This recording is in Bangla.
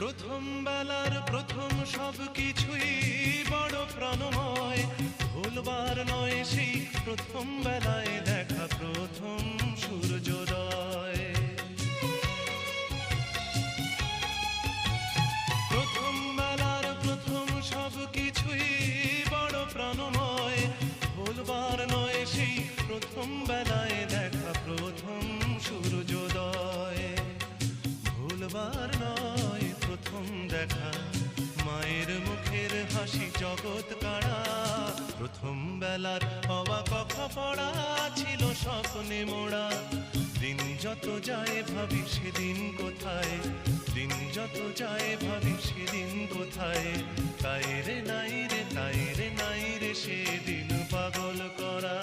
প্রথম বেলার প্রথম সব কিছুই বড় প্রাণময়, ভুলবার নয় সেই প্রথম বেলায় দেখা প্রথম সূর্যোদয়। প্রথম বেলার প্রথম সব কিছুই বড় প্রাণময়, ভুলবার নয় সেই প্রথম বেলায় দেখা প্রথম সূর্যোদয়। ভুলবার নয় প্রথম দেখা মায়ের মুখের হাসি জগৎ কাড়া, প্রথম বেলার হওয়া কথা পড়া ছিল স্বপ্নে মোড়া। দিন যত যায় ভাবি সেদিন কোথায়, দিন যত যায় ভাবি সেদিন কোথায়, তাই রে নাই রে তাই রে নাই রে সেদিন পাগল করা।